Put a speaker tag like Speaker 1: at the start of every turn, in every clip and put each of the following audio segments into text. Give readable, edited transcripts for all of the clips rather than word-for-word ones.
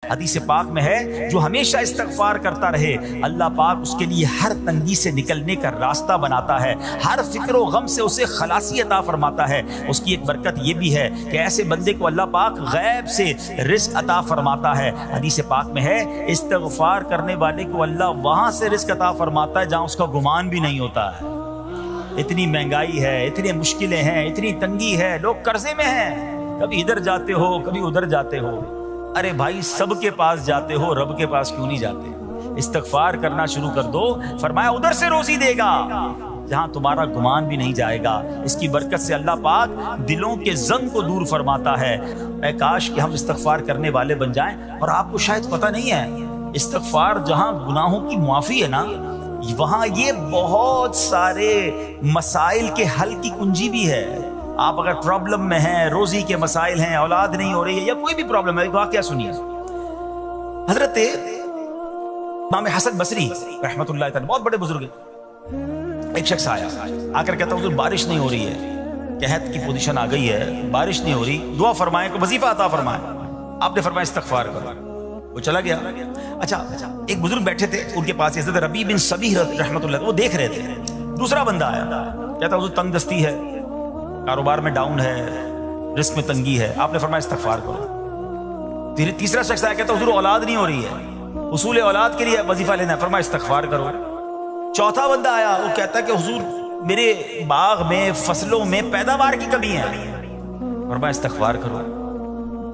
Speaker 1: حدیث پاک میں ہے جو ہمیشہ استغفار کرتا رہے اللہ پاک اس کے لیے ہر تنگی سے نکلنے کا راستہ بناتا ہے، ہر فکر و غم سے اسے خلاصی عطا فرماتا ہے۔ اس کی ایک برکت یہ بھی ہے کہ ایسے بندے کو اللہ پاک غیب سے رزق عطا فرماتا ہے۔ حدیث پاک میں ہے استغفار کرنے والے کو اللہ وہاں سے رزق عطا فرماتا ہے جہاں اس کا گمان بھی نہیں ہوتا ہے۔ اتنی مہنگائی ہے، اتنی مشکلیں ہیں، اتنی تنگی ہے، لوگ قرضے میں ہیں، کبھی ادھر جاتے ہو کبھی ادھر جاتے ہو۔ ارے بھائی سب کے پاس جاتے ہو، رب کے پاس کیوں نہیں جاتے؟ استغفار کرنا شروع کر دو، فرمایا ادھر سے روزی دے گا جہاں تمہارا گمان بھی نہیں جائے گا۔ اس کی برکت سے اللہ پاک دلوں کے زنگ کو دور فرماتا ہے۔ اے کاش کہ ہم استغفار کرنے والے بن جائیں۔ اور آپ کو شاید پتہ نہیں ہے استغفار جہاں گناہوں کی معافی ہے نا، وہاں یہ بہت سارے مسائل کے حل کی کنجی بھی ہے۔ آپ اگر پرابلم میں ہیں، روزی کے مسائل ہیں، اولاد نہیں ہو رہی ہے یا کوئی بھی پرابلم ہے، ایک واقعہ سنیے۔ حضرت امام حسن بصری رحمۃ اللہ تعالی بہت بڑے بزرگ ہیں، ایک شخص آیا آ کر کہتا حضور بارش نہیں ہو رہی ہے، قحط کی پوزیشن آ گئی ہے، بارش نہیں ہو رہی، دعا فرمائیں، کوئی وظیفہ عطا فرمائیں۔ آپ نے فرمایا استغفار کرو۔ وہ چلا گیا۔ اچھا ایک بزرگ بیٹھے تھے ان کے پاس، حضرت ربیع بن صبیح رحمۃ اللہ، وہ دیکھ رہے تھے۔ دوسرا بندہ آیا کہتا حضور تنگ دستی ہے، کاروبار میں ڈاؤن ہے، رزق میں تنگی ہے۔ آپ نے فرمایا استغفار کرو۔ تیسرا شخص آیا کہتا حضور اولاد نہیں ہو رہی ہے، حصول اولاد کے لیے وظیفہ لینا ہے، فرمایا استغفار کرو۔ چوتھا بندہ آیا، وہ کہتا کہ حضور میرے باغ میں فصلوں میں پیداوار کی کمی ہے، فرمایا استغفار کرو۔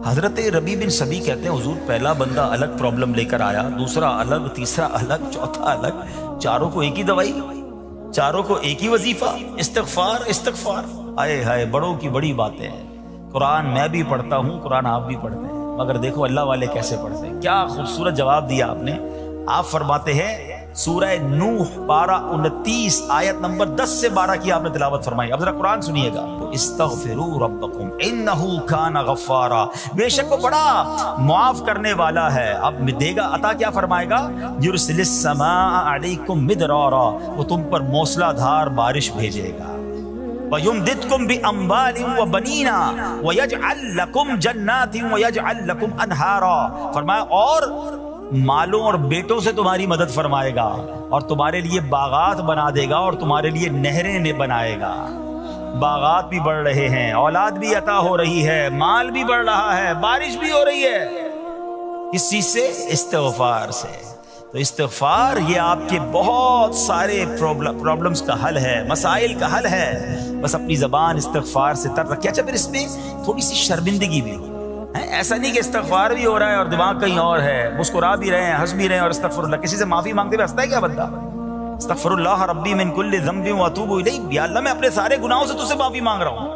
Speaker 1: حضرت ربیع بن صبیح کہتے ہیں حضور پہلا بندہ الگ پرابلم لے کر آیا، دوسرا الگ، تیسرا الگ، چوتھا الگ، چاروں کو ایک ہی دوائی، چاروں کو ایک ہی وظیفہ، استغفار استغفار۔ آئے ہائے بڑوں کی بڑی باتیں ہیں۔ قرآن میں بھی پڑھتا ہوں، قرآن آپ بھی پڑھتے ہیں، مگر دیکھو اللہ والے کیسے پڑھتے ہیں۔ کیا خوبصورت جواب دیا آپ نے۔ آپ فرماتے ہیں سورہ نوح پارہ 29 آیت نمبر 10 سے 12 کی آپ نے تلاوت فرمائی۔ اب ذرا قرآن سنیے گا، استغفروا ربکم انہ کان غفارا، بے شک وہ بڑا معاف کرنے والا ہے۔ اب دے گا عطا، کیا فرمائے گا؟ یرسل السماء علیکم مدرارا، وہ تم پر موسلا دھار بارش بھیجے گا۔ وَيُمْدِدْكُمْ بِأَمْوَالٍ وَبَنِينَ وَيَجْعَلْ لَكُمْ جَنَّاتٍ وَيَجْعَلْ لَكُمْ أَنْهَارًا، فرمایا اور مالوں اور بیٹوں سے تمہاری مدد فرمائے گا، اور تمہارے لیے باغات بنا دے گا، اور تمہارے لیے نہریں بنائے گا۔ باغات بھی بڑھ رہے ہیں، اولاد بھی عطا ہو رہی ہے، مال بھی بڑھ رہا ہے، بارش بھی ہو رہی ہے۔ کس چیز سے؟ استغفار سے۔ تو استغفار یہ آپ کے بہت سارے پرابلمز کا حل ہے، مسائل کا حل ہے۔ بس اپنی زبان استغفار سے تر رکھے۔ اچھا پھر اس میں تھوڑی سی شرمندگی بھی ہو، ایسا نہیں کہ استغفار بھی ہو رہا ہے اور دماغ کہیں اور ہے، مسکرا بھی رہے ہیں، ہنس بھی رہے ہیں اور استغفر اللہ، کسی سے معافی مانگتے ہوئے ہنستا ہے کیا بندہ؟ استغفر اللہ ربی من کل ذنب واتوب الیہ، یا اللہ میں اپنے سارے گناہوں سے تجھ سے معافی مانگ رہا ہوں۔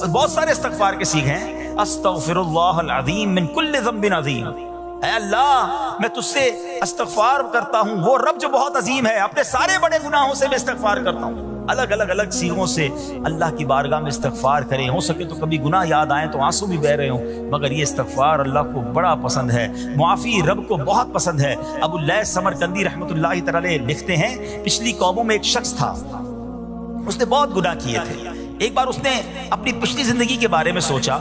Speaker 1: بہت سارے استغفار کے سیکھ ہیں، استغفر اللہ العظیم من کل ذنب عظیم، اے اللہ میں تجھ سے استغفار کرتا ہوں، وہ رب جو بہت عظیم ہے، اپنے سارے بڑے گناہوں سے میں استغفار کرتا ہوں۔ الگ سیغوں سے اللہ کی بارگاہ میں استغفار کریں، ہو سکے تو کبھی گناہ یاد آئیں تو آنسو بھی بہہ رہے ہوں، مگر یہ استغفار اللہ کو بڑا پسند ہے، معافی رب کو بہت پسند ہے۔ ابو اللیث سمرقندی رحمۃ اللہ تعالی لکھتے ہیں پچھلی قوموں میں ایک شخص تھا، اس نے بہت گناہ کیے تھے۔ ایک بار اس نے اپنی پچھلی زندگی کے بارے میں سوچا،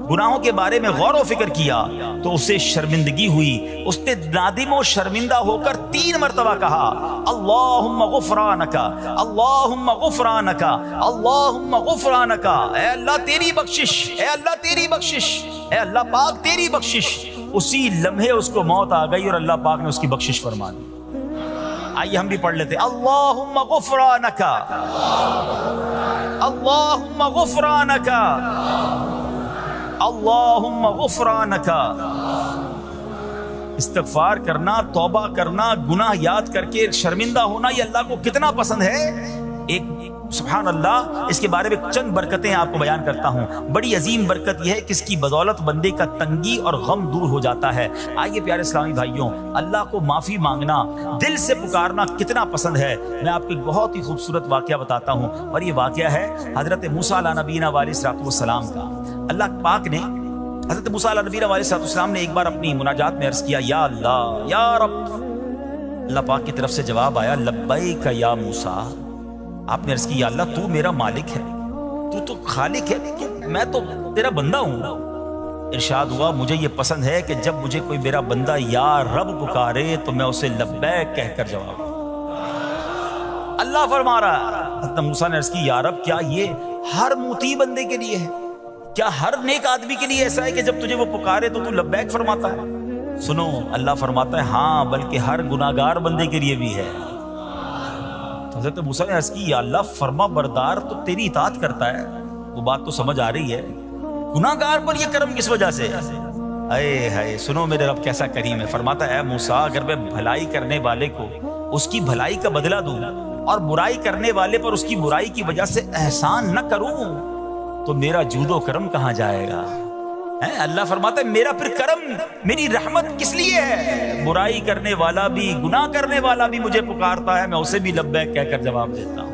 Speaker 1: گناہوں کے بارے میں غور و فکر کیا تو اسے شرمندگی ہوئی۔ اس نے نادم و شرمندہ ہو کر 3 مرتبہ کہا اللہم غفرانک، اللہم غفرانک، اللہم غفرانک، اے اللہ تیری بخشش، اے اللہ تیری بخشش، اے اللہ پاک تیری بخشش۔ اسی لمحے اس کو موت آ گئی اور اللہ پاک نے اس کی بخشش فرما دی۔ آئیے ہم بھی پڑھ لیتے اللہم غفرانک، اللہم غفرانک، اللہم غفرانک۔ استغفار کرنا، توبہ کرنا، گناہ یاد کر کے شرمندہ ہونا، یہ اللہ کو کتنا پسند ہے۔ ایک سبحان اللہ، اس کے بارے میں چند برکتیں آپ کو بیان کرتا ہوں۔ بڑی عظیم برکت یہ ہے کہ اس کی بدولت بندے کا تنگی اور غم دور ہو جاتا ہے۔ آئیے پیارے اسلامی بھائیوں، اللہ کو معافی مانگنا، دل سے پکارنا کتنا پسند ہے۔ میں آپ کو ایک بہت ہی خوبصورت واقعہ بتاتا ہوں، اور یہ واقعہ ہے حضرت موسیٰ علیہ نبینا علیہ الصلوۃ والسلام کا۔ اللہ پاک نے حضرت موسیٰ علیہ نبینا علیہ الصلوۃ والسلام نے ایک بار اپنی مناجات میں عرض کیا یا اللہ یا رب۔ اللہ پاک کی طرف سے جواب آیا لبیک یا موسیٰ۔ آپ نے عرض کی یا اللہ تو میرا مالک ہے، تو خالق ہے، میں تو تیرا بندہ ہوں، ارشاد ہوا مجھے یہ پسند ہے کہ جب مجھے کوئی میرا بندہ یا رب پکارے تو میں اسے لبیک کہہ کر جواب دوں۔ اللہ فرما رہا ہے، حضرت موسیٰ نے عرض کی یا رب کیا یہ ہر مطیع بندے کے لیے ہے؟ کیا ہر نیک آدمی کے لیے ایسا ہے کہ جب تجھے وہ پکارے تو لبیک فرماتا ہے؟ سنو، اللہ فرماتا ہے ہاں بلکہ ہر گناہگار بندے کے لیے بھی ہے۔ تو حضرت موسیٰ نے عرض کی یا اللہ فرما بردار تو تیری اطاعت کرتا ہے، وہ بات تو سمجھ آ رہی ہے، گناہگار پر یہ کرم کس وجہ سے؟ اے ہائے، سنو میرے رب کیسا کریم ہے۔ فرماتا ہے اے موسیٰ اگر میں بھلائی کرنے والے کو اس کی بھلائی کا بدلہ دوں اور برائی کرنے والے پر اس کی برائی کی وجہ سے احسان نہ کروں تو میرا جود و کرم کہاں جائے گا؟ اللہ فرماتا ہے میرا پھر کرم، میری رحمت کس لیے ہے؟ برائی کرنے والا بھی، گناہ کرنے والا بھی مجھے پکارتا ہے، میں اسے بھی لبیک کہہ کر جواب دیتا ہوں۔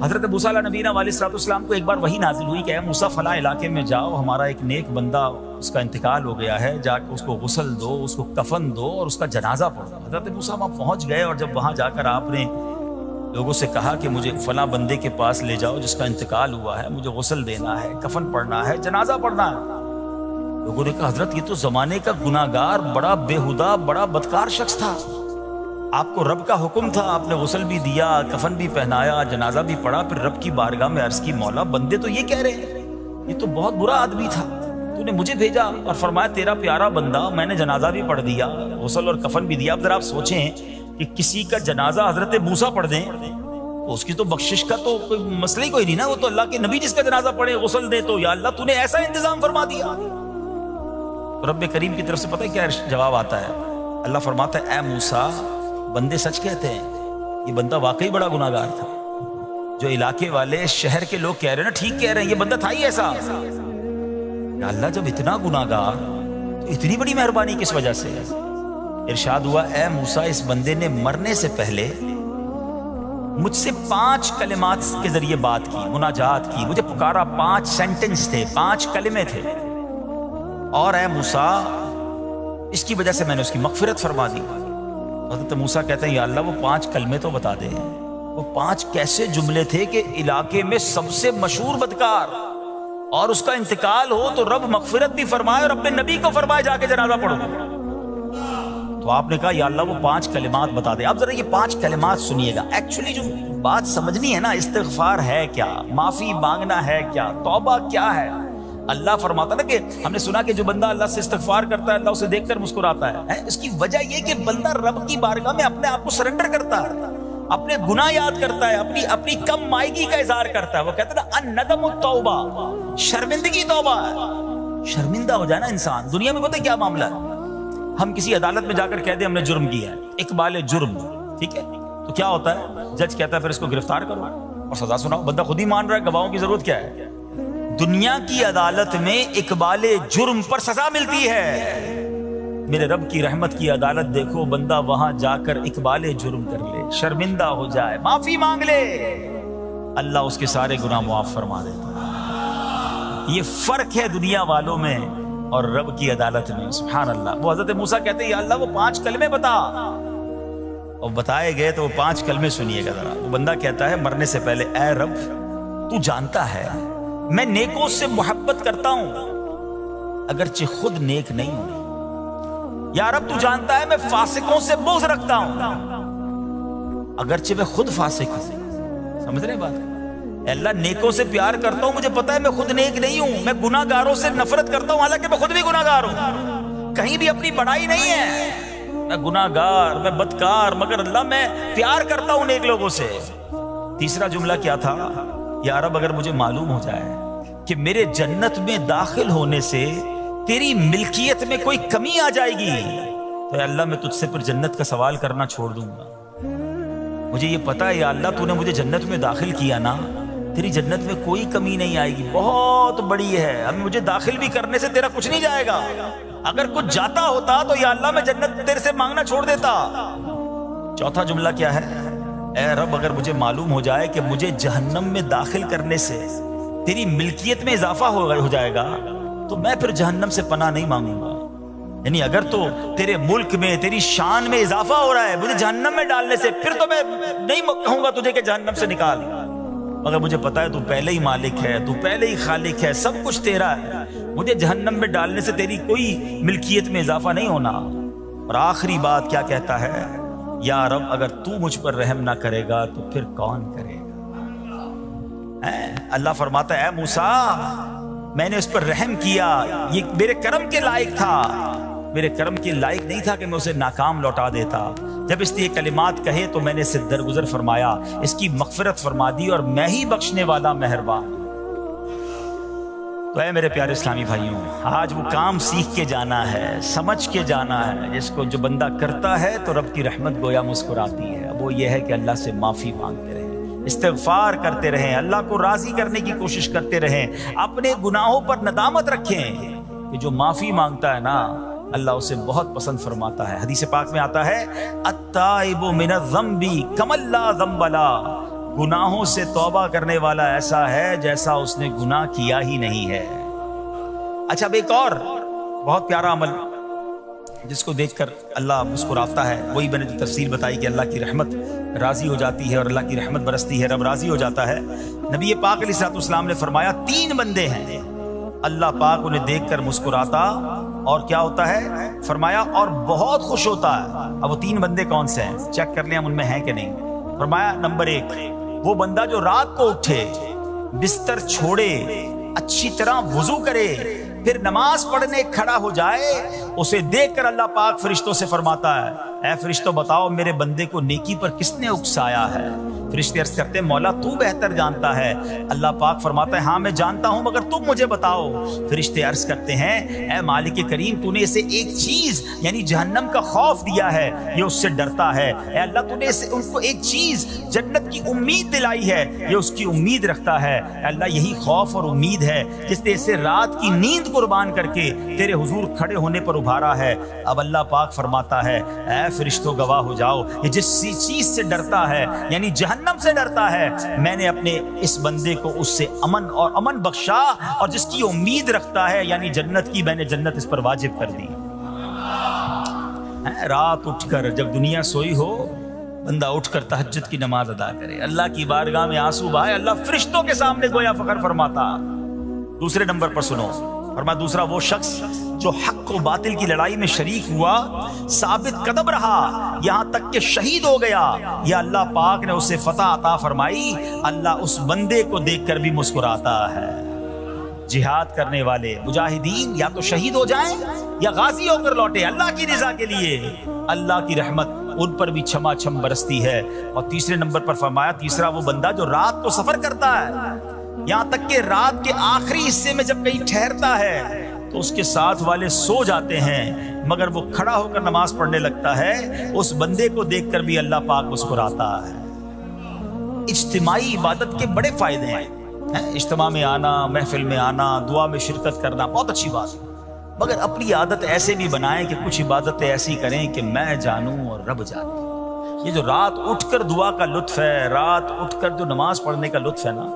Speaker 1: حضرت موسیٰ علیہ نبینا علیہ السلام کو ایک بار وحی نازل ہوئی کہ اے موسیٰ فلاں علاقے میں جاؤ، ہمارا ایک نیک بندہ اس کا انتقال ہو گیا ہے، جا کے اس کو غسل دو، اس کو کفن دو اور اس کا جنازہ پڑھو۔ حضرت موسیٰ وہاں پہنچ گئے اور جب وہاں جا کر آپ نے لوگوں سے کہا کہ مجھے فلاں بندے کے پاس لے جاؤ جس کا انتقال ہوا ہے، مجھے غسل دینا ہے، کفن پڑھنا ہے، جنازہ پڑھنا ہے، لوگوں نے کہا حضرت یہ تو زمانے کا گناہگار، بڑا بےہودہ، بڑا بدکار شخص تھا، آپ کو رب کا حکم تھا، آپ نے غسل بھی دیا، کفن بھی پہنایا، جنازہ بھی پڑھا، پھر رب کی بارگاہ میں عرض کی مولا بندے تو یہ کہہ رہے ہیں یہ تو بہت برا آدمی تھا، تو نے مجھے بھیجا اور فرمایا تیرا پیارا بندہ، میں نے جنازہ بھی پڑھ دیا، غسل اور کفن بھی دیا۔ اب ذرا آپ سوچیں کہ کسی کا جنازہ حضرت موسیٰ پڑھ دیں تو اس کی تو بخشش کا تو کوئی مسئلہ ہی کوئی نہیں نا، وہ تو اللہ کے نبی جس کا جنازہ پڑھے غسل دے، تو یا اللہ تو نے ایسا انتظام فرما دیا۔ رب کریم کی طرف سے پتہ ہے کیا جواب آتا ہے؟ اللہ فرماتا ہے اے موسیٰ بندے سچ کہتے ہیں، یہ بندہ واقعی بڑا گناہگار تھا، جو علاقے والے شہر کے لوگ کہہ رہے ہیں نا ٹھیک کہہ رہے ہیں، یہ بندہ تھا ہی ایسا۔ یا اللہ جب اتنا گناہگار تو اتنی بڑی مہربانی کس وجہ سے؟ ارشاد ہوا اے موسیٰ اس بندے نے مرنے سے پہلے مجھ سے 5 کلمات کے ذریعے بات کی، مناجات کی، مجھے پکارا، 5 سینٹنس تھے، 5 کلمے تھے، اور اے موسیٰ اس کی وجہ سے میں نے اس کی مغفرت فرما دی۔ حضرت موسیٰ کہتے ہیں یا اللہ وہ 5 کلمے تو بتا دے، وہ 5 کیسے جملے تھے کہ علاقے میں سب سے مشہور بدکار اور اس کا انتقال ہو تو رب مغفرت بھی فرمائے اور اپنے نبی کو فرمائے جا کے جنازہ پڑھو۔ تو آپ نے کہا یا اللہ وہ 5 کلمات بتا دے۔ اب ذرا یہ 5 کلمات سنیے گا، ایکچولی جو بات سمجھنی ہے نا، استغفار ہے کیا، معافی مانگنا ہے کیا، توبہ کیا ہے۔ اللہ فرماتا نا کہ ہم نے سنا کہ جو بندہ اللہ سے استغفار کرتا ہے اللہ اسے دیکھ کر مسکراتا ہے، اس کی وجہ یہ کہ بندہ رب کی بارگاہ میں اپنے آپ کو سرنڈر کرتا ہے، اپنے گناہ یاد کرتا ہے، اپنی کم مائگی کا اظہار کرتا ہے۔ وہ کہتا ہے نا الندم التوبہ، شرمندگی توبہ ہے۔ شرمندہ ہو جائے نا انسان، دنیا میں پتہ کیا معاملہ ہے، ہم کسی عدالت میں جا کر کہہ دیں ہم نے جرم کیا ہے، اقبال جرم، ٹھیک ہے، تو کیا ہوتا ہے، جج کہتا ہے پھر اس کو گرفتار کرو اور سزا سناؤ، بندہ خود ہی مان رہا ہے، گواہوں کی ضرورت کیا ہے۔ دنیا کی عدالت میں اقبال جرم پر سزا ملتی ہے، میرے رب کی رحمت کی عدالت دیکھو، بندہ وہاں جا کر اقبال جرم کر لے، شرمندہ ہو جائے، معافی مانگ لے، اللہ اس کے سارے گناہ معاف فرما دیتا ہے۔ یہ فرق ہے دنیا والوں میں اور رب کی عدالت میں، سبحان اللہ۔ وہ حضرت موسیٰ کہتے ہیں یا اللہ وہ 5 کلمے بتا، اور بتائے گئے تو وہ 5 کلمے سنیے گا ذرا۔ وہ بندہ کہتا ہے مرنے سے پہلے اے رب تو جانتا ہے میں نیکوں سے محبت کرتا ہوں اگرچہ خود نیک نہیں ہوں، یا رب تو جانتا ہے میں فاسقوں سے بغض رکھتا ہوں اگرچہ میں خود فاسق ہوں۔ سمجھ رہے بات؟ اے اللہ نیکوں سے پیار کرتا ہوں، مجھے پتا ہے میں خود نیک نہیں ہوں، میں گناہ گاروں سے نفرت کرتا ہوں حالانکہ میں خود بھی گناہ گار ہوں، کہیں بھی اپنی بڑائی نہیں ہے، میں گناہ گار، میں بدکار، مگر اللہ میں پیار کرتا ہوں نیک لوگوں سے۔ تیسرا جملہ کیا تھا، یا رب اگر مجھے معلوم ہو جائے کہ میرے جنت میں داخل ہونے سے تیری ملکیت میں کوئی کمی آ جائے گی تو اے اللہ میں تجھ سے پھر جنت کا سوال کرنا چھوڑ دوں گا۔ مجھے یہ پتا ہے یا اللہ تو نے مجھے جنت میں داخل کیا نا، تیری جنت میں کوئی کمی نہیں آئے گی، بہت بڑی ہے، اب مجھے داخل بھی کرنے سے تیرا کچھ نہیں جائے گا، اگر کچھ جاتا ہوتا تو یا اللہ میں جنت تیرے سے مانگنا چھوڑ دیتا۔ چوتھا جملہ کیا ہے، اے رب اگر مجھے معلوم ہو جائے کہ مجھے جہنم میں داخل کرنے سے تیری ملکیت میں اضافہ ہو جائے گا تو میں پھر جہنم سے پناہ نہیں مانگوں گا، یعنی اگر تو تیرے ملک میں تیری شان میں اضافہ ہو رہا ہے مجھے جہنم میں ڈالنے سے، پھر تو میں نہیں کہوں گا تجھے کہ جہنم سے نکال۔ مگر مجھے پتا ہے تو پہلے ہی مالک ہے، تو پہلے ہی خالق ہے، سب کچھ تیرا ہے، مجھے جہنم میں ڈالنے سے تیری کوئی ملکیت میں اضافہ نہیں ہونا۔ اور آخری بات کیا کہتا ہے؟ یا رب اگر تو مجھ پر رحم نہ کرے گا تو پھر کون کرے گا؟ اللہ فرماتا ہے اے موسیٰ میں نے اس پر رحم کیا، یہ میرے کرم کے لائق تھا، میرے کرم کے لائق نہیں تھا کہ میں اسے ناکام لوٹا دیتا۔ جب اس نے یہ کلمات کہے تو میں نے اسے درگزر فرمایا، اس کی مغفرت فرما دی، اور میں ہی بخشنے والا مہربان۔ تو اے میرے پیارے اسلامی بھائیوں، آج وہ کام سیکھ کے جانا ہے، سمجھ کے جانا ہے، جس کو جو بندہ کرتا ہے تو رب کی رحمت گویا مسکراتی ہے۔ وہ یہ ہے کہ اللہ سے معافی مانگتے رہیں، استغفار کرتے رہیں، اللہ کو راضی کرنے کی کوشش کرتے رہیں، اپنے گناہوں پر ندامت رکھیں کہ جو معافی مانگتا ہے نا اللہ اسے بہت پسند فرماتا ہے۔ حدیث پاک میں آتا ہے التائب من الذنب کمن لا ذنب له، گناہوں سے توبہ کرنے والا ایسا ہے جیسا اس نے گناہ کیا ہی نہیں ہے۔ اچھا اب ایک اور بہت پیارا عمل جس کو دیکھ کر اللہ مسکراتا ہے، وہی میں نے جو تفسیر بتائی کہ اللہ کی رحمت راضی ہو جاتی ہے اور اللہ کی رحمت برستی ہے، رب راضی ہو جاتا ہے۔ نبی پاک علیہ الصلوۃ والسلام نے فرمایا 3 بندے ہیں اللہ پاک انہیں دیکھ کر مسکراتا اور کیا ہوتا ہے؟ فرمایا اور بہت خوش ہوتا ہے۔ اب وہ 3 بندے کون سے ہیں؟ چیک کر لیں ہم ان میں ہیں کہ نہیں۔ فرمایا نمبر 1 وہ بندہ جو رات کو اٹھے، بستر چھوڑے، اچھی طرح وضو کرے، پھر نماز پڑھنے کھڑا ہو جائے، اسے دیکھ کر اللہ پاک فرشتوں سے فرماتا ہے اے فرشتوں بتاؤ میرے بندے کو نیکی پر کس نے اکسایا ہے؟ فرشتے عرض کرتے ہیں مولا تو بہتر جانتا ہے۔ اللہ پاک فرماتا ہے ہاں میں جانتا ہوں مگر تم مجھے بتاؤ۔ فرشتے عرض کرتے ہیں اے مالک کریم تو نے اسے ایک چیز یعنی جہنم کا خوف دیا ہے، یہ اس سے ڈرتا ہے۔ اے اللہ تو نے ان کو ایک چیز جنت کی امید دلائی ہے، یہ اس کی امید رکھتا ہے۔ اے اللہ یہی خوف اور امید ہے جس نے اسے رات کی نیند قربان کر کے تیرے حضور کھڑے ہونے پر ابھارا ہے۔ اب اللہ پاک فرماتا ہے اے فرشتوں گواہ ہو جاؤ، یہ جس چیز سے ڈرتا ہے یعنی جہنم سے ڈرتا ہے، میں نے اپنے اس بندے کو اس سے امن بخشا، اور جس کی امید رکھتا ہے یعنی جنت کی، میں نے جنت اس پر واجب کر دی۔ رات اٹھ کر جب دنیا سوئی ہو بندہ اٹھ کر تہجد کی نماز ادا کرے، اللہ کی بارگاہ میں آنسو بہائے، اللہ فرشتوں کے سامنے گویا فخر فرماتا۔ دوسرے نمبر پر سنو، فرمایا دوسرا وہ شخص جو حق و باطل کی لڑائی میں شریک ہوا، ثابت قدم رہا، یہاں تک کہ شہید ہو گیا، یا اللہ پاک نے اسے فتح عطا فرمائی، اللہ اس بندے کو دیکھ کر بھی مسکراتا ہے۔ جہاد کرنے والے مجاہدین یا تو شہید ہو جائیں یا غازی ہو کر لوٹے اللہ کی رضا کے لیے، اللہ کی رحمت ان پر بھی چھما چھم برستی ہے۔ اور تیسرے نمبر پر فرمایا تیسرا وہ بندہ جو رات کو سفر کرتا ہے، یہاں تک کہ رات کے آخری حصے میں جب کہیں ٹھہرتا ہے تو اس کے ساتھ والے سو جاتے ہیں مگر وہ کھڑا ہو کر نماز پڑھنے لگتا ہے، اس بندے کو دیکھ کر بھی اللہ پاک مسکراتا ہے۔ اجتماعی عبادت کے بڑے فائدے ہیں، اجتماع میں آنا، محفل میں آنا، دعا میں شرکت کرنا بہت اچھی بات ہے، مگر اپنی عادت ایسے بھی بنائیں کہ کچھ عبادتیں ایسی کریں کہ میں جانوں اور رب جانے۔ یہ جو رات اٹھ کر دعا کا لطف ہے، رات اٹھ کر جو نماز پڑھنے کا لطف ہے نا،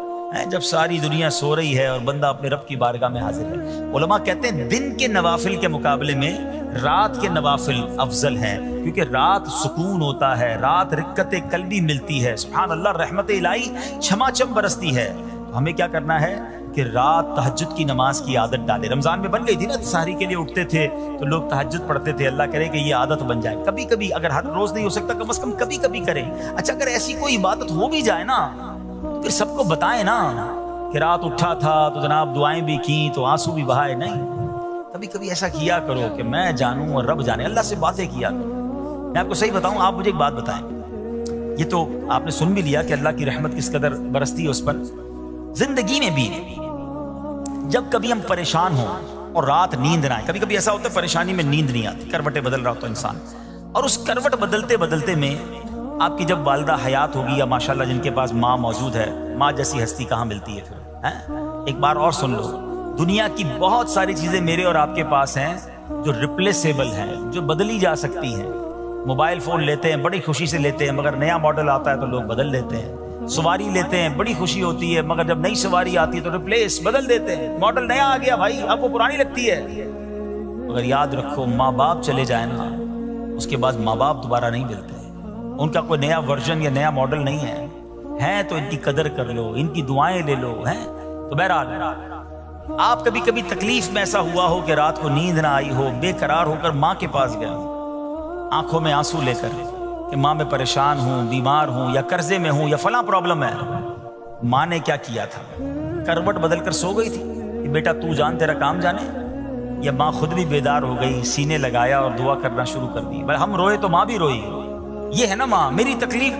Speaker 1: جب ساری دنیا سو رہی ہے اور بندہ اپنے رب کی بارگاہ میں حاضر ہے۔ علماء کہتے ہیں دن کے نوافل کے مقابلے میں رات کے نوافل افضل ہیں، کیونکہ رات سکون ہوتا ہے، رات رقت قلبی ملتی ہے، سبحان اللہ، رحمت الہی چھما چھم برستی ہے۔ تو ہمیں کیا کرنا ہے کہ رات تہجد کی نماز کی عادت ڈالے۔ رمضان میں بن گئی تھی نا، سحری کے لیے اٹھتے تھے تو لوگ تہجد پڑھتے تھے، اللہ کرے کہ یہ عادت بن جائے، کبھی کبھی، اگر ہر روز نہیں ہو سکتا کم از کم کبھی کبھی کریں۔ اچھا اگر ایسی کوئی عبادت ہو بھی جائے نا پھر سب کو بتائیں نا کہ رات اٹھا تھا تو جناب دعائیں بھی کی تو آنسو بھی بہائے، نہیں، کبھی کبھی ایسا کیا کرو کہ میں جانوں اور رب جانے، اللہ سے باتیں کیا کرو۔ میں آپ کو صحیح بتاؤں، آپ مجھے ایک بات بتائیں، یہ تو آپ نے سن بھی لیا کہ اللہ کی رحمت کس قدر برستی ہے اس پر، زندگی میں بھی جب کبھی ہم پریشان ہوں اور رات نیند نہ آئے، کبھی کبھی ایسا ہوتا ہے پریشانی میں نیند نہیں آتی، کروٹیں بدل رہا ہوتا ہے انسان، اور اس کروٹ بدلتے بدلتے میں آپ کی جب والدہ حیات ہوگی یا ماشاءاللہ جن کے پاس ماں موجود ہے، ماں جیسی ہستی کہاں ملتی ہے پھر۔ ایک بار اور سن لو، دنیا کی بہت ساری چیزیں میرے اور آپ کے پاس ہیں جو ریپلیسیبل ہیں، جو بدلی جا سکتی ہیں۔ موبائل فون لیتے ہیں، بڑی خوشی سے لیتے ہیں، مگر نیا ماڈل آتا ہے تو لوگ بدل دیتے ہیں۔ سواری لیتے ہیں، بڑی خوشی ہوتی ہے، مگر جب نئی سواری آتی ہے تو ریپلیس بدل دیتے ہیں، ماڈل نیا آ گیا بھائی، اب وہ پرانی لگتی ہے۔ مگر یاد رکھو ماں باپ چلے جائیں نا، اس کے بعد ماں باپ دوبارہ نہیں ملتے، ان کا کوئی نیا ورژن یا نیا ماڈل نہیں ہے۔ ہیں تو ان کی قدر کر لو، ان کی دعائیں لے لو، ہیں تو بہرحال آپ کبھی کبھی تکلیف میں ایسا ہوا ہو کہ رات کو نیند نہ آئی ہو، بے قرار ہو کر ماں کے پاس گیا، آنکھوں میں آنسو لے کر کہ ماں میں پریشان ہوں، بیمار ہوں، یا قرضے میں ہوں، یا فلاں پرابلم ہے. ماں نے کیا کیا تھا؟ کروٹ بدل کر سو گئی تھی کہ بیٹا تو جان تیرا کام جانے، یا ماں خود بھی بیدار ہو گئی، سینے لگایا اور دعا کرنا شروع کر دی؟ ہم روئے تو ماں بھی روئی. یہ ہے نا ماں. میری تکلیف،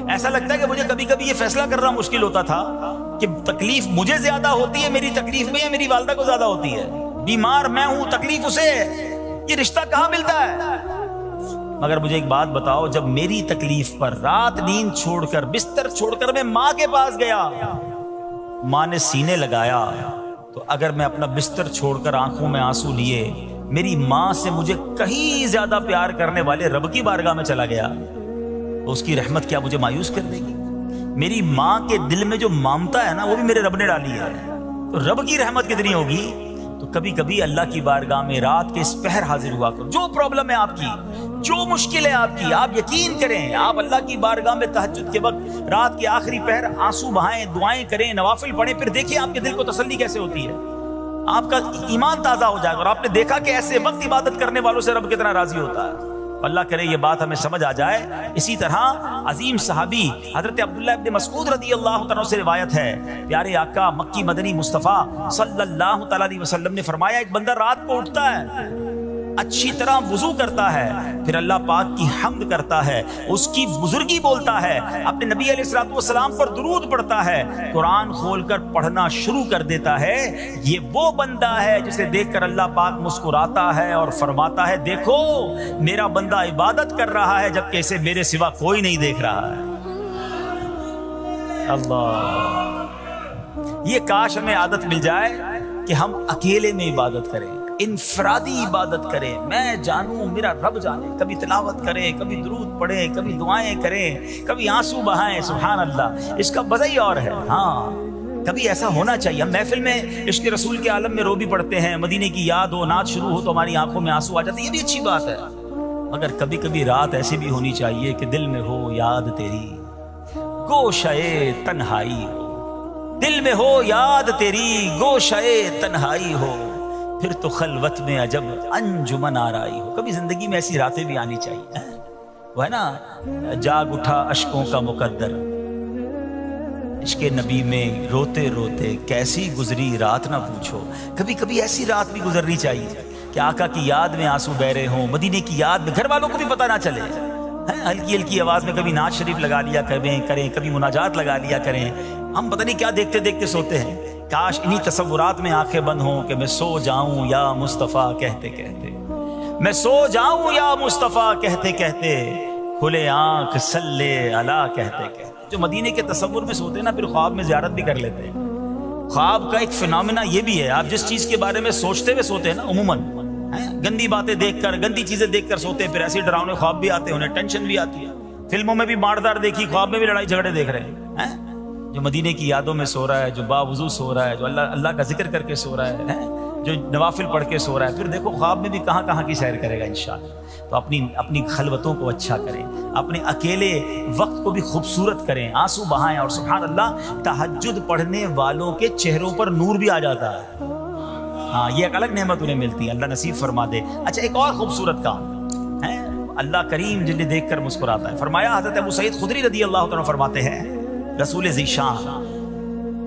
Speaker 1: ایسا لگتا ہے کہ مجھے کبھی کبھی یہ فیصلہ کرنا مشکل ہوتا تھا کہ تکلیف مجھے زیادہ ہوتی ہے میری تکلیف میں، یا میری والدہ کو زیادہ ہوتی ہے. بیمار میں ہوں، تکلیف اسے ہے، یہ رشتہ کہاں ملتا ہے؟ مگر مجھے ایک بات بتاؤ، جب میری تکلیف پر رات نیند چھوڑ کر، بستر چھوڑ کر میں ماں کے پاس گیا، ماں نے سینے لگایا، تو اگر میں اپنا بستر چھوڑ کر آنکھوں میں آنسو لیے میری ماں سے مجھے کہیں زیادہ پیار کرنے والے رب کی بارگاہ میں چلا گیا، تو اس کی رحمت کیا مجھے مایوس کر دے گی؟ میری ماں کے دل میں جو ممتا ہے نا، وہ بھی میرے رب نے ڈالی ہے، تو رب کی رحمت کتنی ہوگی؟ تو کبھی کبھی اللہ کی بارگاہ میں رات کے اس پہر حاضر ہوا کرو. جو پرابلم ہے آپ کی، جو مشکل ہے آپ کی، آپ یقین کریں، آپ اللہ کی بارگاہ میں تہجد کے وقت رات کے آخری پہر آنسو بہائیں، دعائیں کریں، نوافل پڑھیں، پھر دیکھیں آپ کے دل کو تسلی کیسے ہوتی ہے. آپ کا ایمان تازہ ہو جائے گا، اور آپ نے دیکھا کہ ایسے وقت عبادت کرنے والوں سے رب کتنا راضی ہوتا ہے. اللہ کرے یہ بات ہمیں سمجھ آ جائے. اسی طرح عظیم صحابی حضرت عبداللہ ابن مسعود رضی اللہ تعالیٰ سے روایت ہے، پیارے آقا مکی مدنی مصطفیٰ صلی اللہ تعالیٰ علیہ وسلم نے فرمایا، ایک بندہ رات کو اٹھتا ہے، اچھی طرح وضو کرتا ہے، پھر اللہ پاک کی حمد کرتا ہے، اس کی بزرگی بولتا ہے، اپنے نبی علیہ الصلوۃ والسلام پر درود پڑھتا ہے، قرآن کھول کر پڑھنا شروع کر دیتا ہے. یہ وہ بندہ ہے جسے دیکھ کر اللہ پاک مسکراتا ہے اور فرماتا ہے، دیکھو میرا بندہ عبادت کر رہا ہے جبکہ اسے میرے سوا کوئی نہیں دیکھ رہا ہے. اللہ، یہ کاش ہمیں عادت مل جائے کہ ہم اکیلے میں عبادت کریں، انفرادی عبادت کریں، میں جانوں میرا رب جانے. کبھی تلاوت کریں، کبھی درود پڑھیں، کبھی دعائیں کریں، کبھی آنسو بہائیں. سبحان اللہ، اس کا مزہ ہی اور ہے. ہاں، کبھی ایسا ہونا چاہیے. ہم محفل میں عشق رسول کے عالم میں رو بھی پڑھتے ہیں، مدینے کی یاد ہو، نعت شروع ہو تو ہماری آنکھوں میں آنسو آ جاتے ہیں، یہ بھی اچھی بات ہے. مگر کبھی کبھی رات ایسی بھی ہونی چاہیے کہ دل میں ہو یاد تیری، گوشئے تنہائی ہو. دل میں ہو یاد تیری، گوشئے تنہائی ہو، پھر تو خلوت میں عجب انجمن آرائی ہو. کبھی زندگی میں ایسی راتیں بھی آنی چاہیے. وہ ہے نا، جاگ اٹھا اشکوں کا مقدر، عشق نبی میں روتے روتے کیسی گزری رات نہ پوچھو. کبھی کبھی ایسی رات بھی گزرنی چاہیے کہ آقا کی یاد میں آنسو بہ رہے ہوں، مدینے کی یاد میں، گھر والوں کو بھی پتہ نہ چلے. ہلکی ہلکی آواز میں کبھی نعت شریف لگا لیا کریں، کبھی مناجات لگا لیا کریں. ہم پتہ نہیں کیا دیکھتے دیکھتے سوتے ہیں. کاش انہی تصورات میں آنکھیں بند ہوں کہ میں سو جاؤں یا مصطفیٰ کہتے کہتے، میں سو جاؤں یا مصطفیٰ کہتے کہتے، کھلے آنکھ صلی علی کہتے کہتے. جو مدینے کے تصور میں سوتے ہیں نا، پھر خواب میں زیارت بھی کر لیتے ہیں. خواب کا ایک فنامنا یہ بھی ہے، آپ جس چیز کے بارے میں سوچتے ہوئے سوتے ہیں نا، عموماً گندی باتیں دیکھ کر، گندی چیزیں دیکھ کر سوتے ہیں، پھر ایسے ڈراؤنے خواب بھی آتے ہیں، انہیں ٹینشن بھی آتی ہے. فلموں میں بھی ماردار دیکھی، خواب میں بھی لڑائی جھگڑے دیکھ رہے ہیں. جو مدینے کی یادوں میں سو رہا ہے، جو باوضو سو رہا ہے، جو اللہ کا ذکر کر کے سو رہا ہے، جو نوافل پڑھ کے سو رہا ہے، پھر دیکھو خواب میں بھی کہاں کہاں کی سیر کرے گا انشاءاللہ. تو اپنی خلوتوں کو اچھا کریں، اپنے اکیلے وقت کو بھی خوبصورت کریں، آنسو بہائیں. اور سبحان اللہ، تہجد پڑھنے والوں کے چہروں پر نور بھی آ جاتا ہے. ہاں، یہ ایک الگ نعمت انہیں ملتی ہے، اللہ نصیب فرما دے. اچھا، ایک اور خوبصورت کام ہے، اللہ کریم جنہیں دیکھ کر مسکراتا ہے. فرمایا، حضرت ابو سعید خدری رضی اللہ عنہ فرماتے ہیں، رسول ذیشان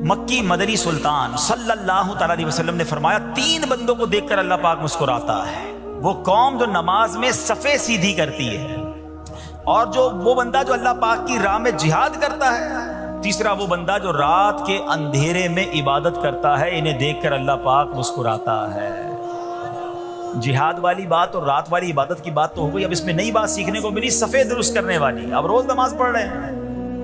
Speaker 1: مکی مدنی سلطان صلی اللہ تعالیٰ علیہ وسلم نے فرمایا، 3 بندوں کو دیکھ کر اللہ پاک مسکراتا ہے. وہ قوم جو نماز میں صفیں سیدھی کرتی ہے، اور وہ بندہ جو اللہ پاک کی راہ میں جہاد کرتا ہے. تیسرا وہ بندہ جو رات کے اندھیرے میں عبادت کرتا ہے، انہیں دیکھ کر اللہ پاک مسکراتا ہے. جہاد والی بات اور رات والی عبادت کی بات تو ہو گئی. اب اس میں نئی بات سیکھنے کو ملی، صفیں درست کرنے والی. اب روز نماز پڑھ رہے ہیں،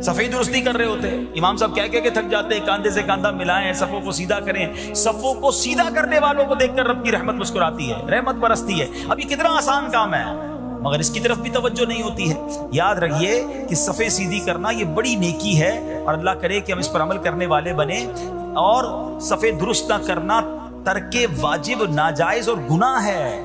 Speaker 1: صفیں درست نہیں کر رہے ہوتے، امام صاحب کہہ کے تھک جاتے ہیں، کاندھے سے کاندھا ملائیں، صفوں کو سیدھا کریں. صفوں کو سیدھا کرنے والوں کو دیکھ کر رب کی رحمت مسکراتی ہے، رحمت برستی ہے. اب یہ کتنا آسان کام ہے، مگر اس کی طرف بھی توجہ نہیں ہوتی ہے. یاد رکھیے کہ صفیں سیدھی کرنا یہ بڑی نیکی ہے، اور اللہ کرے کہ ہم اس پر عمل کرنے والے بنے. اور صفیں درست نہ کرنا ترک واجب، ناجائز اور گناہ ہے.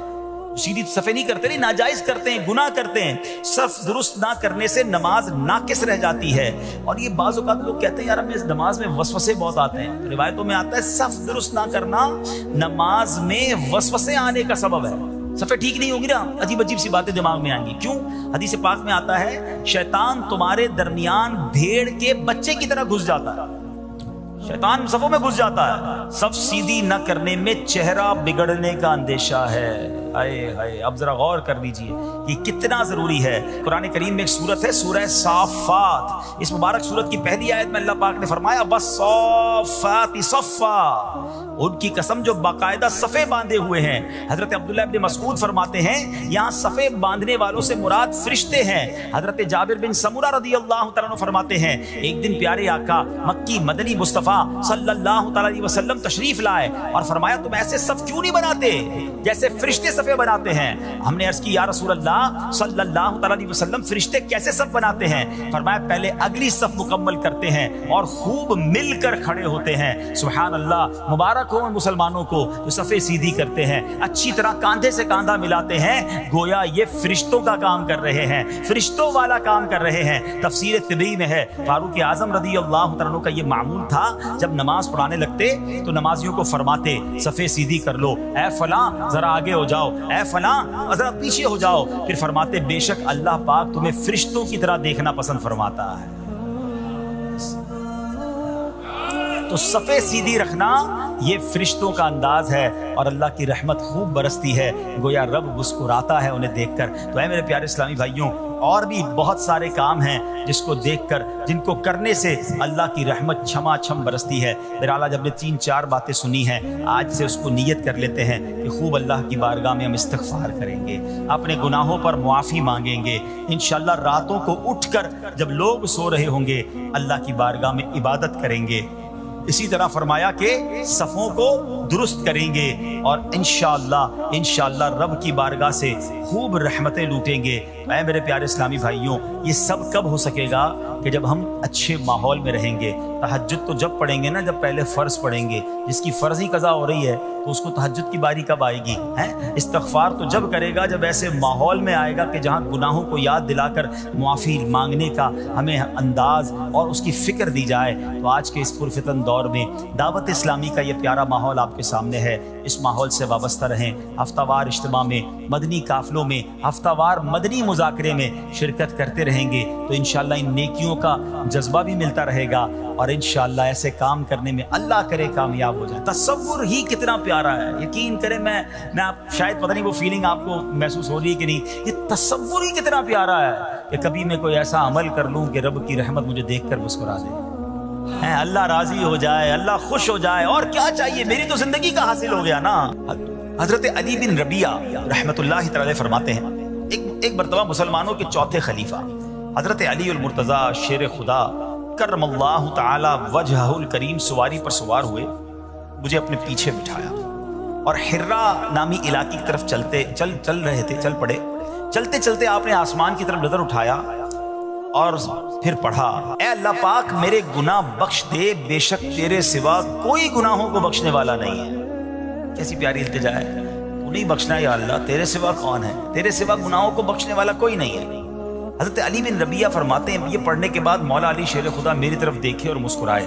Speaker 1: سیدھی صفے نہیں کرتے، نہیں ناجائز کرتے ہیں، گناہ کرتے ہیں. صف درست نہ کرنے سے نماز ناقص رہ جاتی ہے. اور یہ بعض اوقات لوگ کہتے ہیں یار ہمیں اس نماز میں وسوسے بہت آتے ہیں. روایتوں میں آتا ہے صف درست نہ کرنا نماز میں وسوسے آنے کا سبب ہے. صفیں ٹھیک نہیں ہوگی نا، عجیب عجیب سی باتیں دماغ میں آئیں گی. کیوں؟ حدیث پاک میں آتا ہے شیطان تمہارے درمیان بھیڑ کے بچے کی طرح گھس جاتا ہے. شیطان صفوں میں گھس جاتا ہے. صف سیدھی نہ کرنے میں چہرہ بگڑنے کا اندیشہ ہے. اب ذرا غور کر لیجئے یہ کتنا ضروری ہے. قرآن کریم میں ایک سورت ہے سورہ صافات. اس مبارک سورت کی پہلی آیت میں اللہ پاک نے فرمایا والصافات صفا. ان کی قسم جو باقاعدہ صفے باندھے ہوئے ہیں. حضرت عبداللہ ابن مسعود فرماتے ہیں یہاں صفے باندھنے والوں سے مراد فرشتے ہیں. حضرت جابر بن سمورہ رضی اللہ تعالیٰ عنہ فرماتے ہیں ایک دن پیارے آقا مکی مدنی مصطفیٰ صلی اللہ تعالیٰ علیہ وسلم تشریف لائے اور فرمایا تم ایسے صف کیوں نہیں بناتے جیسے فرشتے صفے بناتے ہیں. ہم نے عرض کی یا رسول اللہ صلی اللہ تعالیٰ علیہ وسلم فرشتے کیسے صف بناتے ہیں؟ فرمایا پہلے اگلی صف مکمل کرتے ہیں اور خوب مل کر کھڑے ہوتے ہیں. سبحان اللہ، مبارک ہو مسلمانوں کو جو صفیں سیدھی کرتے ہیں، اچھی طرح کاندھے سے کاندھا ملاتے ہیں. گویا یہ فرشتوں کا کام کر رہے ہیں، فرشتوں والا کام کر رہے ہیں. تفسیر طبی میں ہے فاروق اعظم رضی اللہ تعالیٰ عنہ کا یہ معمول تھا جب نماز پڑھانے لگتے تو نمازیوں کو فرماتے صفیں سیدھی کر لو، اے فلاں ذرا آگے ہو جاؤ، اے فلاں ذرا پیچھے ہو جاؤ. پھر فرماتے بے شک اللہ پاک تمہیں فرشتوں کی طرح دیکھنا پسند فرماتا ہے. تو صفیں سیدھی رکھنا یہ فرشتوں کا انداز ہے اور اللہ کی رحمت خوب برستی ہے. گویا رب مسکراتا ہے انہیں دیکھ کر. تو اے میرے پیارے اسلامی بھائیوں، اور بھی بہت سارے کام ہیں جس کو دیکھ کر، جن کو کرنے سے اللہ کی رحمت چھما چھم برستی ہے. بہرحال جب نے 3-4 باتیں سنی ہیں آج سے اس کو نیت کر لیتے ہیں کہ خوب اللہ کی بارگاہ میں ہم استغفار کریں گے، اپنے گناہوں پر معافی مانگیں گے. انشاءاللہ راتوں کو اٹھ کر جب لوگ سو رہے ہوں گے اللہ کی بارگاہ میں عبادت کریں گے. اسی طرح فرمایا کہ صفوں کو درست کریں گے اور انشاءاللہ رب کی بارگاہ سے خوب رحمتیں لوٹیں گے. اے میرے پیارے اسلامی بھائیوں، یہ سب کب ہو سکے گا کہ جب ہم اچھے ماحول میں رہیں گے. تہجد تو جب پڑھیں گے نا جب پہلے فرض پڑھیں گے. جس کی فرضی قضا ہو رہی ہے تو اس کو تہجد کی باری کب آئے گی؟ استغفار تو جب کرے گا جب ایسے ماحول میں آئے گا کہ جہاں گناہوں کو یاد دلا کر معافی مانگنے کا ہمیں انداز اور اس کی فکر دی جائے. تو آج کے اس پرفتن دور میں دعوت اسلامی کا یہ پیارا ماحول آپ کے سامنے ہے. اس ماحول سے وابستہ رہیں. ہفتہ وار اجتماع میں، مدنی قافلوں میں، ہفتہ وار مدنی مذاکرے میں شرکت کرتے رہیں گے تو انشاءاللہ ان نیکیوں کا جذبہ بھی ملتا رہے گا اور انشاءاللہ ایسے کام کرنے میں اللہ کرے کامیاب ہو جائے. تصور ہی کتنا پیارا ہے. یقین کریں میں آپ شاید پتہ نہیں وہ فیلنگ آپ کو محسوس ہو رہی ہے کہ نہیں، یہ تصور ہی کتنا پیارا ہے کہ کبھی میں کوئی ایسا عمل کر لوں کہ رب کی رحمت مجھے دیکھ کر مسکرا دے، اللہ راضی ہو جائے، اللہ خوش ہو جائے. اور کیا چاہیے، میری تو زندگی کا حاصل ہو گیا نا. حضرت علی بن ربیعہ رحمت اللہ تعالی فرماتے ہیں ایک مرتبہ مسلمانوں کے چوتھے خلیفہ حضرت علی المرتضیٰ شیر خدا کرم اللہ تعالی وجہہ الکریم سواری پر سوار ہوئے، مجھے اپنے پیچھے بٹھایا اور حرا نامی علاقے کی طرف چل رہے تھے. چل پڑے. چلتے چلتے آپ نے آسمان کی طرف نظر اٹھایا اور پھر پڑھا اے اللہ پاک میرے گناہ بخش دے، بے شک تیرے سوا کوئی گناہوں کو بخشنے والا نہیں ہے. کیسی پیاری التجا ہے، تو نہیں بخشنا یا اللہ، تیرے سوا کون ہے، تیرے سوا گناہوں کو بخشنے والا کوئی نہیں ہے. حضرت علی بن ربیعہ فرماتے ہیں یہ پڑھنے کے بعد مولا علی شیر خدا میری طرف دیکھے اور مسکرائے.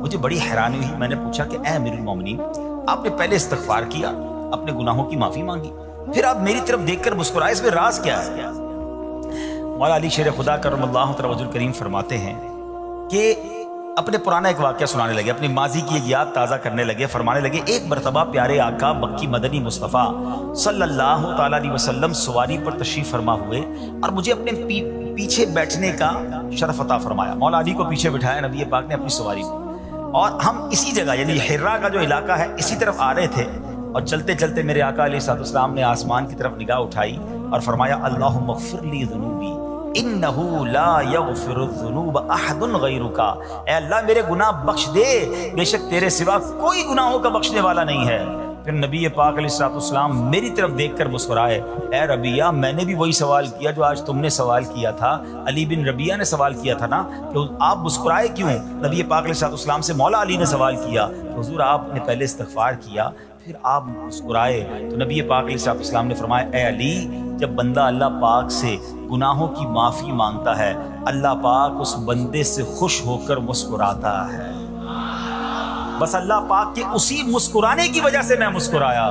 Speaker 1: مجھے بڑی حیرانی ہوئی. میں نے پوچھا کہ اے امیر المومنین، آپ نے پہلے استغفار کیا، اپنے گناہوں کی معافی مانگی، پھر آپ میری طرف دیکھ کر مسکرائے، اس میں راز کیا ہے؟ مولا علی شیر خدا کرم اللہ تعالی وجہ الکریم فرماتے ہیں کہ اپنے پرانا ایک واقعہ سنانے لگے، اپنی ماضی کی ایک یاد تازہ کرنے لگے. فرمانے لگے ایک مرتبہ پیارے آقا مکی مدنی مصطفیٰ صلی اللہ تعالیٰ علیہ وسلم سواری پر تشریف فرما ہوئے اور مجھے اپنے پیچھے بیٹھنے کا شرف عطا فرمایا. مولا علی کو پیچھے بٹھایا نبی پاک نے اپنی سواری میں، اور ہم اسی جگہ یعنی حرا کا جو علاقہ ہے اسی طرف آ رہے تھے. اور چلتے چلتے میرے آقا علیہ السلام نے آسمان کی طرف نگاہ اٹھائی اور فرمایا اللہم اغفر لی ذنوبی انہو لا یغفر الذنوب احد غیرک. اے اللہ میرے گناہ بخش دے، بے شک تیرے سوا کوئی گناہوں کا بخشنے والا نہیں ہے. پھر نبی پاک علیہ السلام میری طرف دیکھ کر مسکرائے، اے ربیعہ میں نے بھی وہی سوال کیا جو آج تم نے سوال کیا تھا. علی بن ربیعہ نے سوال کیا تھا نا کہ آپ مسکرائے کیوں؟ نبی پاک علیہ السلام سے مولا علی نے سوال کیا، حضور آپ نے پہلے استغفار کیا پھر آپ مسکرائے تو نبی پاک علیہ السلام نے فرمایا اے علی جب بندہ اللہ پاک سے گناہوں کی معافی مانگتا ہے اللہ پاک اس بندے سے خوش ہو کر مسکراتا ہے. بس اللہ پاک کے اسی مسکرانے کی وجہ سے میں مسکرایا.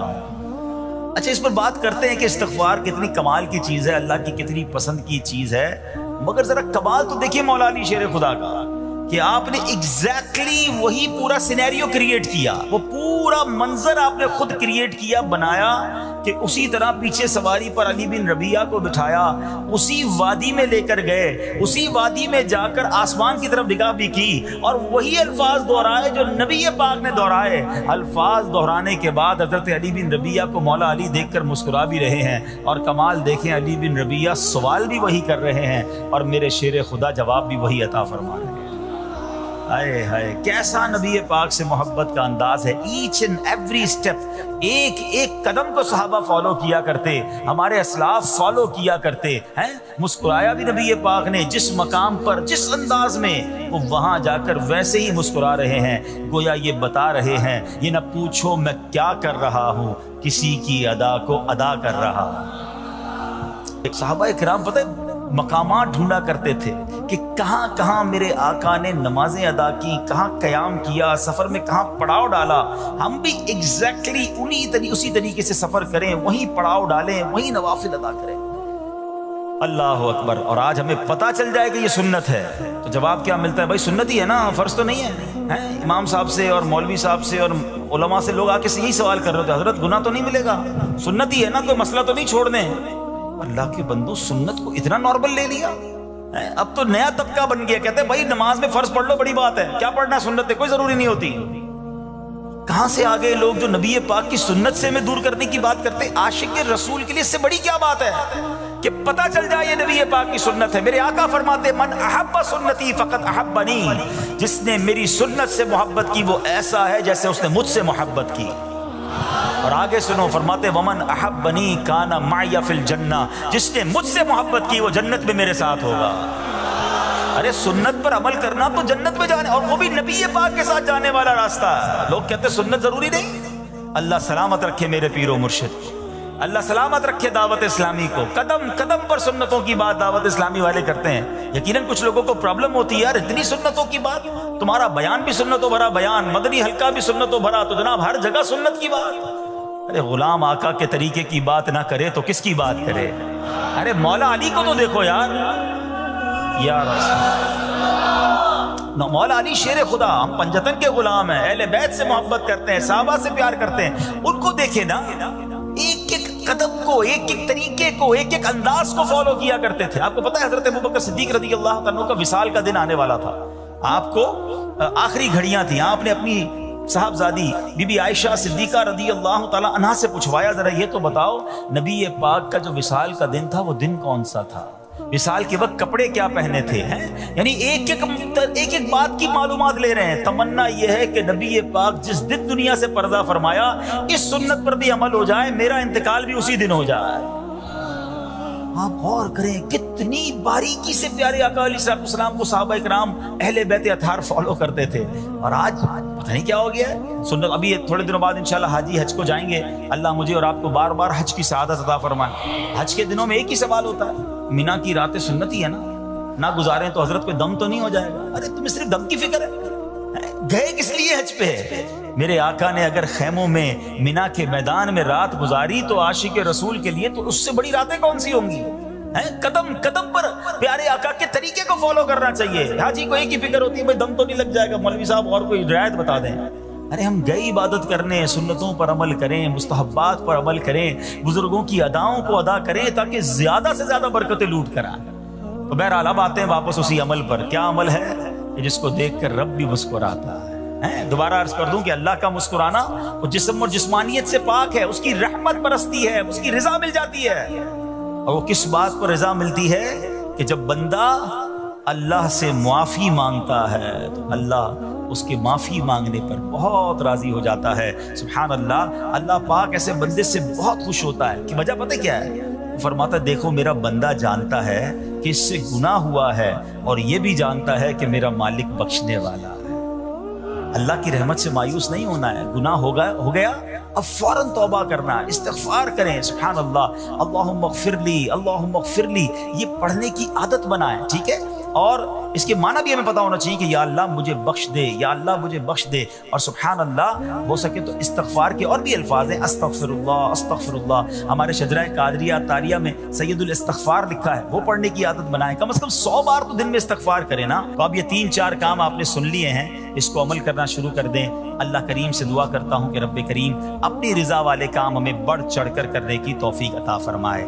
Speaker 1: اچھا اس پر بات کرتے ہیں کہ استغفار کتنی کمال کی چیز ہے, اللہ کی کتنی پسند کی چیز ہے, مگر ذرا کمال تو دیکھیے مولا علی شیر خدا کا کہ آپ نے ایگزیکٹلی وہی پورا سینیریو کریٹ کیا, وہ پورا منظر آپ نے خود کریٹ کیا, بنایا کہ اسی طرح پیچھے سواری پر علی بن ربیعہ کو بٹھایا, اسی وادی میں لے کر گئے, اسی وادی میں جا کر آسمان کی طرف نگاہ بھی کی اور وہی الفاظ دہرائے جو نبی پاک نے دہرائے. الفاظ دہرانے کے بعد حضرت علی بن ربیعہ کو مولا علی دیکھ کر مسکرا بھی رہے ہیں, اور کمال دیکھیں علی بن ربیعہ سوال بھی وہی کر رہے ہیں اور میرے شیر خدا جواب بھی وہی عطا فرما رہے ہیں. ہائے ہائے کیسا نبی پاک سے محبت کا انداز ہے. ایچ اینڈ ایوری اسٹیپ, ایک ایک قدم کو صحابہ فالو کیا کرتے, ہمارے اسلاف فالو کیا کرتے ہیں. مسکرایا بھی نبی پاک نے جس مقام پر جس انداز میں, وہ وہاں جا کر ویسے ہی مسکرا رہے ہیں, گویا یہ بتا رہے ہیں یہ نہ پوچھو میں کیا کر رہا ہوں, کسی کی ادا کو ادا کر رہا ہوں. ایک صحابہ کرام پتہ ہے مقامات ڈھونڈا کرتے تھے کہ کہاں کہاں میرے آقا نے نمازیں ادا کی, کہاں قیام کیا, سفر میں کہاں پڑاؤ ڈالا, ہم بھی ایگزیکٹلی اسی طریقے سے سفر کریں, وہیں پڑاؤ ڈالیں, وہیں نوافل ادا کریں. اللہ اکبر. اور آج ہمیں پتہ چل جائے کہ یہ سنت ہے تو جواب کیا ملتا ہے؟ بھائی سنت ہی ہے نا, فرض تو نہیں ہے. امام صاحب سے اور مولوی صاحب سے اور علماء سے لوگ آ کے یہی سوال کر رہے تھے, حضرت گناہ تو نہیں ملے گا, سنت ہی ہے نا, کوئی مسئلہ تو نہیں چھوڑنے. اللہ کے بندو سنت کو اتنا نارمل لے لیا, اب تو نیا طبقہ بن گیا, کہتے ہیں بھائی نماز میں فرض پڑھ لو, بڑی بات ہے, کیا پڑھنا سنت ہے, کوئی ضروری نہیں ہوتی. کہاں سے آ گئے لوگ جو نبی پاک کی سنت سے ہمیں دور کرنے کی بات کرتے. عاشق رسول کے لیے اس سے بڑی کیا بات ہے کہ پتہ چل جائے یہ نبی پاک کی سنت ہے. میرے آقا فرماتے من احب سنتی فقط احبنی, جس نے میری سنت سے محبت کی وہ ایسا ہے جیسے اس نے مجھ سے محبت کی. اور آگے سنو, فرماتے ومن احبنی کان معی فی الجنہ, جس نے مجھ سے محبت کی وہ جنت میں میرے ساتھ ہوگا. ارے سنت پر عمل کرنا تو جنت میں جانے, اور وہ بھی نبی پاک کے ساتھ جانے والا راستہ ہے. لوگ کہتے ہیں سنت ضروری نہیں. اللہ سلامت رکھے میرے پیر و مرشد کو, اللہ سلامت رکھے دعوت اسلامی کو. قدم قدم پر سنتوں کی بات دعوت اسلامی والے کرتے ہیں. یقیناً کچھ لوگوں کو پرابلم ہوتی ہے, یار اتنی سنتوں کی بات, تمہارا بیان بھی سنتوں بھرا بیان, مدنی حلقہ بھی سنتوں بھرا, تو جناب ہر جگہ سنت کی بات. ارے غلام آقا کے طریقے کی بات نہ کرے تو کس کی بات کرے؟ ارے مولا علی کو تو دیکھو یار, مولا علی شیر خدا, ہم پنجتن کے غلام ہیں, اہل بیت سے محبت کرتے ہیں, صحابہ سے پیار کرتے ہیں. ان کو دیکھے نا, ایک ایک قدم کو, ایک ایک طریقے کو, ایک ایک انداز کو فالو کیا کرتے تھے. آپ کو پتہ ہے حضرت ابوبکر صدیق رضی اللہ عنہ کا وصال کا دن آنے والا تھا. آپ کو آخری گھڑیاں تھیں, آپ نے اپنی صاحبزادی بی بی عائشہ صدیقہ رضی اللہ تعالی عنہا سے پوچھوایا ذرا یہ تو بتاؤ نبی پاک کا جو وصال کا دن تھا وہ دن کون سا تھا, وصال کے وقت کپڑے کیا پہنے تھے. یعنی ایک ایک بات کی معلومات لے رہے ہیں. تمنا یہ ہے کہ نبی پاک جس دن دنیا سے پردہ فرمایا اس سنت پر بھی عمل ہو جائے, میرا انتقال بھی اسی دن ہو جائے. آپ غور کریں کتنی باریکی سے پیارے آقا علیہ السلام کو صحابہ کرام اہل بیت اطہار فالو کرتے تھے. اور آج پتہ نہیں کیا ہو گیا ہے سنت. ابھی تھوڑے دنوں بعد انشاءاللہ حاجی حج کو جائیں گے, اللہ مجھے اور آپ کو بار بار حج کی سعادت عطا فرمائے. حج کے دنوں میں ایک ہی سوال ہوتا ہے, مینا کی راتیں سنت ہی ہے نا, نہ گزاریں تو حضرت کوئی دم تو نہیں ہو جائے گا. ارے تمہیں صرف دم کی فکر ہے, گئے کس لیے حج پہ؟ میرے آقا نے اگر خیموں میں مینا کے میدان میں رات گزاری تو عاشق رسول کے لیے تو اس سے بڑی راتیں کون سی ہوں گی. قدم قدم پر پیارے آقا کے طریقے کو فالو کرنا چاہیے. حاجی کو ایک ہی فکر ہوتی ہے بھائی دم تو نہیں لگ جائے گا, مولوی صاحب اور کوئی رعایت بتا دیں. ارے ہم گئے عبادت کرنے, سنتوں پر عمل کریں, مستحبات پر عمل کریں, بزرگوں کی اداؤں کو ادا کریں تاکہ زیادہ سے زیادہ برکتیں لوٹ کر آئیں. تو بہرحال اب آتے ہیں واپس اسی عمل پر. کیا عمل ہے کہ جس کو دیکھ کر رب بھی مسکراتا ہے. دوبارہ عرض کر دوں کہ اللہ کا مسکرانا وہ جسم اور جسمانیت سے پاک ہے, اس کی رحمت برستی ہے, اس کی رضا مل جاتی ہے. اور وہ کس بات پر رضا ملتی ہے کہ جب بندہ اللہ سے معافی مانگتا ہے تو اللہ اس کے معافی مانگنے پر بہت راضی ہو جاتا ہے. سبحان اللہ, اللہ پاک ایسے بندے سے بہت خوش ہوتا ہے. کہ وجہ پتہ کیا ہے؟ وہ فرماتا ہے دیکھو میرا بندہ جانتا ہے کہ اس سے گناہ ہوا ہے اور یہ بھی جانتا ہے کہ میرا مالک بخشنے والا ہے. اللہ کی رحمت سے مایوس نہیں ہونا ہے. گناہ ہو گیا اب فوراً توبہ کرنا، استغفار کریں، سبحان اللہ، اللہم اغفر لی، اللہم اغفر لی، یہ پڑھنے کی عادت بنائیں، ٹھیک ہے؟ اور اس کے معنی بھی ہمیں پتہ ہونا چاہیے کہ یا اللہ مجھے بخش دے، یا اللہ مجھے بخش دے، اور سبحان اللہ ہو سکے تو استغفار کے اور بھی الفاظ ہیں، استغفر اللہ، استغفر اللہ، ہمارے شجرہ قادریہ طاریہ میں سید الاستغفار لکھا ہے، وہ پڑھنے کی عادت بنائیں، کم از کم 100 بار تو دن میں استغفار کریں نا۔ تو اب یہ 3-4 کام آپ نے سن لیے ہیں، اس کو عمل کرنا شروع کر دیں۔ اللہ کریم سے دعا کرتا ہوں کہ رب کریم اپنی رضا والے کام ہمیں بڑھ چڑھ کر کرنے کی توفیق عطا فرمائے۔